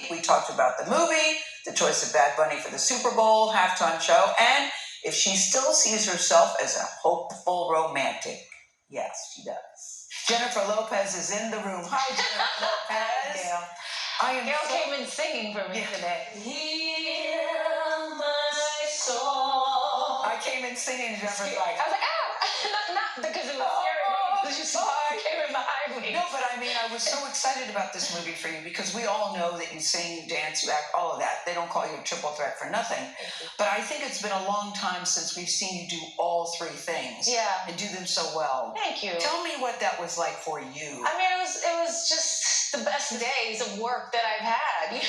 week, we talked about the movie, the choice of Bad Bunny for the Super Bowl halftime show, and if she still sees herself as a hopeful romantic. Yes, she does. Jennifer Lopez is in the room. Hi, Jennifer Lopez. Hi, Gayle. Gayle came in singing for me today. Hear my soul. I came in singing, Jennifer. I was like, not because it was scary. You came in behind me. No, but I mean, I was so excited about this movie for you because we all know that you sing, you dance, you act, all of that. They don't call you a triple threat for nothing. But I think it's been a long time since we've seen you do all three things. Yeah. And do them so well. Thank you. Tell me what that was like for you. I mean, it was just the best days of work that I've had,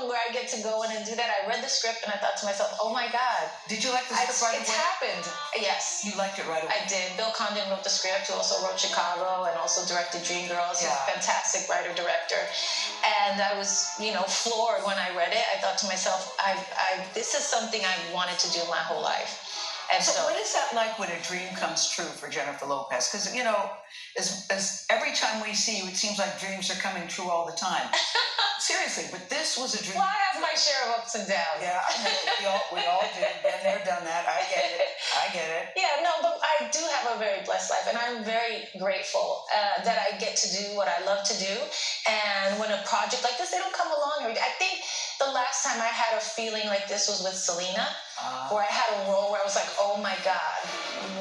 where I get to go in and do that. I read the script and I thought to myself, oh my God. Did you like the script right away? It's happened. Yes. You liked it right away? I did. Bill Condon wrote the script, who also wrote Chicago and also directed Dreamgirls. He's a fantastic writer-director. And I was, floored when I read it. I thought to myself, this is something I wanted to do my whole life. And so what is that like when a dream comes true for Jennifer Lopez? Because, as every time we see you, it seems like dreams are coming true all the time. Seriously, but this was a dream. Well, I have my share of ups and downs. Yeah, I know. We all do. Been there, done that. I get it. Yeah, no, but I do have a very blessed life, and I'm very grateful that I get to do what I love to do. And when a project like this, they don't come along every day. I think the last time I had a feeling like this was with Selena, where I had a role where I was like, oh my God,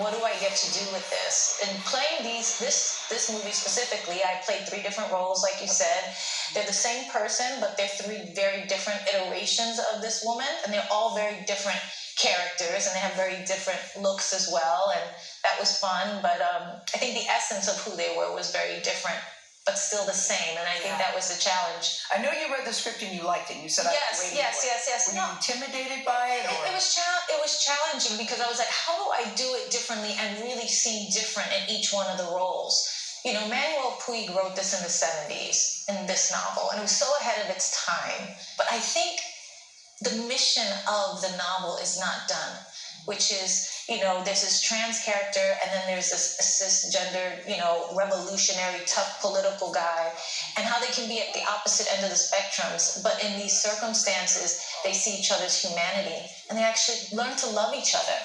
what do I get to do with this? And playing this movie specifically, I played 3 different roles, like you said. They're the same person, but they're 3 very different iterations of this woman, and they're all very different characters, and they have very different looks as well, and that was fun. But I think the essence of who they were was very different, but still the same, and I think that was the challenge. I know you read the script and you liked it. You said, yes. Were you intimidated by it? Or? It was challenging because I was like, how do I do it differently and really seem different in each one of the roles? Manuel Puig wrote this in the 70s, in this novel, and it was so ahead of its time. But I think the mission of the novel is not done, which is, there's this trans character, and then there's this cisgendered, revolutionary, tough political guy, and how they can be at the opposite end of the spectrums. But in these circumstances, they see each other's humanity, and they actually learn to love each other,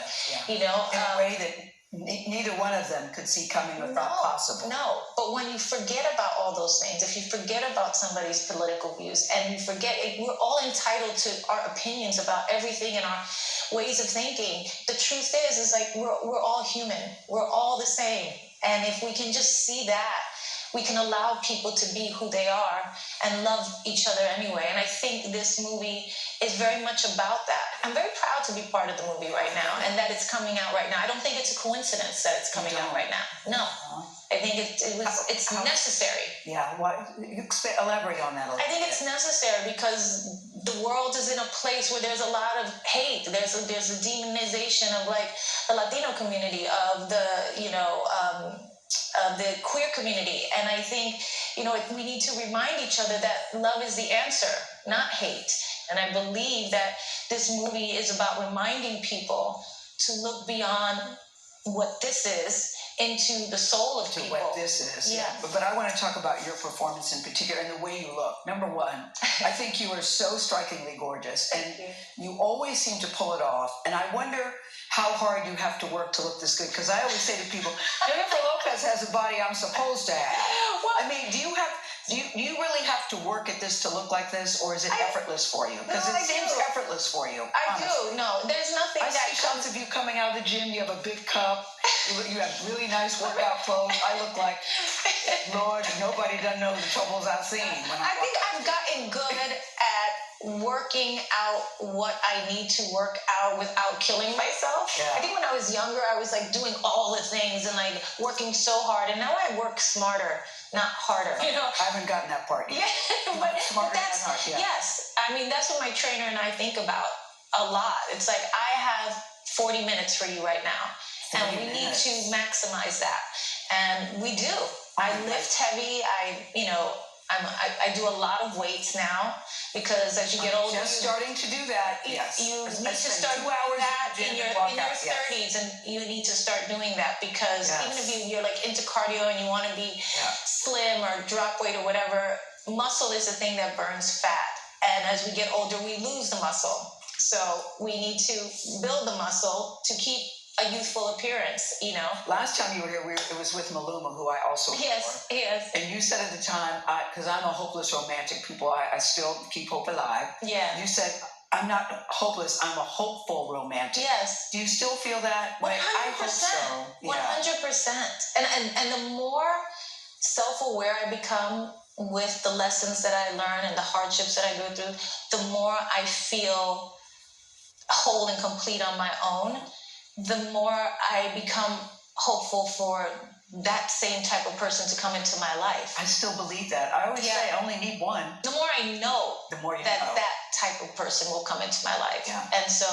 in a way that neither one of them could see coming or thought possible. No, but when you forget about all those things, if you forget about somebody's political views, and you forget, we're all entitled to our opinions about everything and our ways of thinking. The truth is like we're all human. We're all the same. And if we can just see that, we can allow people to be who they are and love each other anyway. And I think this movie is very much about that. I'm very proud to be part of the movie right now, and that it's coming out right now. I don't think it's a coincidence that it's coming out right now. No. I think it's necessary. Yeah, elaborate on that a little bit. I think it's necessary because the world is in a place where there's a lot of hate. There's a demonization of like the Latino community, of the the queer community, and I think we need to remind each other that love is the answer, not hate. And I believe that this movie is about reminding people to look beyond what this is into the soul of people. What this is. Yeah. But I want to talk about your performance in particular and the way you look. Number one, I think you are so strikingly gorgeous, and you always seem to pull it off. And I wonder how hard you have to work to look this good, because I always say to people, Jennifer Lopez has a body I'm supposed to have. I mean, do you really have to work at this to look like this, or is it effortless for you? Because it seems effortless for you. I do. No, there's nothing I see shots of you coming out of the gym. You have a big cup. You have really nice workout clothes. I look like, Lord, nobody doesn't know the troubles I've seen. I think I've gotten good at working out what I need to work out without killing myself. Yeah. I think when I was younger, I was like doing all the things and like working so hard, and now I work smarter, not harder. I haven't gotten that part yet. Yeah, but that's hard. Yeah. Yes, I mean that's what my trainer and I think about a lot. It's like I have 40 minutes for you right now, and we need to maximize that, and we do. I lift heavy. I do a lot of weights now because as you get older, just starting to do that. Yes, you need to start 2 hours that in your 30s, and you need to start doing that because even if you're like into cardio and you want to be slim or drop weight or whatever, muscle is the thing that burns fat. And as we get older, we lose the muscle. So we need to build the muscle to keep a youthful appearance, you know. Last time you were here, it was with Maluma, who I also Yes, yes. And you said at the time, because I'm a hopeless romantic people, I still keep hope alive. Yeah. You said, I'm not hopeless, I'm a hopeful romantic. Yes. Do you still feel that way? 100%. I hope so. Yeah. 100%. And the more self-aware I become with the lessons that I learn and the hardships that I go through, the more I feel whole and complete on my own, the more I become hopeful for that same type of person to come into my life. I still believe that. I always say I only need one. The more I know the more you that know. that type of person will come into my life. Yeah. And so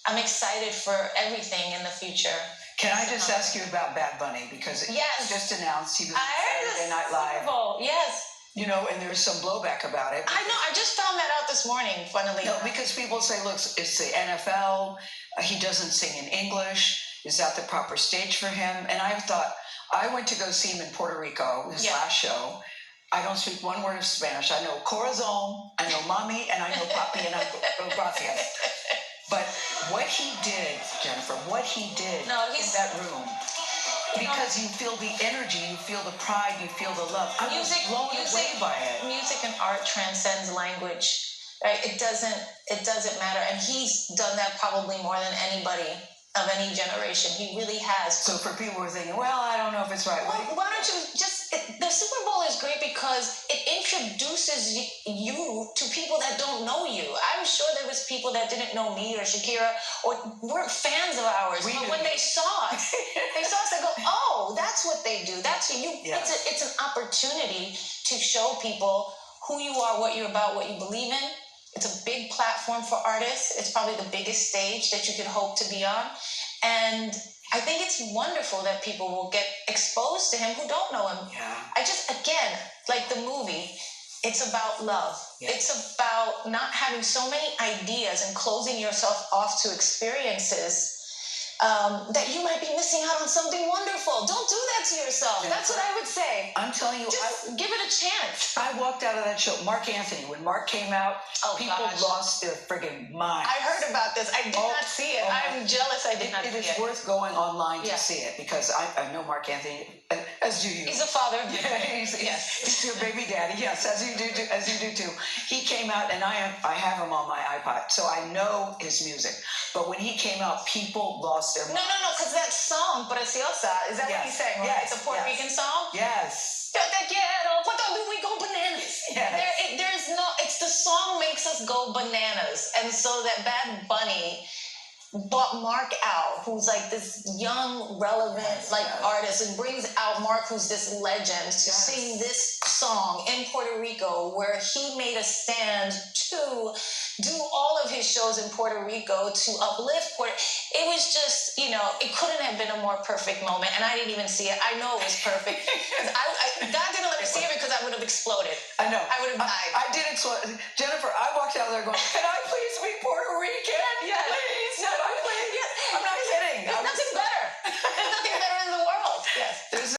I'm excited for everything in the future. Can I just ask you about Bad Bunny? Because it was just announced he was on Saturday Night Live. Yes. You know, and there's some blowback about it. I know. I just found that out this morning, funnily enough. Because people say, look, it's the NFL. He doesn't sing in English. Is that the proper stage for him? And I thought, I went to go see him in Puerto Rico, his last show. I don't speak one word of Spanish. I know corazon, I know mami, and I know papi, and I know gracias. But what he did, Jennifer, in that room, because you feel the energy, you feel the pride, you feel the love. I was blown away by it. Music and art transcends language. Right? It doesn't matter. And he's done that probably more than anybody of any generation. He really has. So for people who are thinking, well, I don't know if it's right. Well, why don't you the Super Bowl is great because it introduces you to people that don't know you. I'm sure there was people that didn't know me or Shakira or weren't fans of ours. But when they saw us, they go, oh, that's what they do. That's you. Yes. It's an opportunity to show people who you are, what you're about, what you believe in. It's a big platform for artists. It's probably the biggest stage that you could hope to be on. And I think it's wonderful that people will get exposed to him who don't know him. Yeah. Again, like the movie, it's about love. Yes. It's about not having so many ideas and closing yourself off to experiences that you might be missing out on something wonderful. Don't do that to yourself. That's what I would say. I'm telling you, just give it a chance. I walked out of that show. Mark Anthony, when Mark came out, people lost their friggin' mind. I heard about this. I did not see it. I'm jealous I did not see it. It is worth going online to see it because I know Mark Anthony, as do you. He's a father. He's your baby daddy. Yes, as you do too. He came out, and I have him on my iPod, so I know his music. But when he came out, people lost their mind. No, because that song, Preciosa, is that what he's saying, right? Yes, it's a Puerto Rican song? Yes. Yo te quiero, we go bananas. Yes. It's the song makes us go bananas. And so that Bad Bunny bought Mark out, who's like this young, relevant artist, and brings out Mark, who's this legend, to sing this song in Puerto Rico, where he made a stand to do all of his shows in Puerto Rico to uplift Puerto. It was just, it couldn't have been a more perfect moment, and I didn't even see it. I know it was perfect. God didn't let me see it because I would have exploded. I know. I would have died. I did explode. Jennifer, I walked out there going, can I please be Puerto Rican?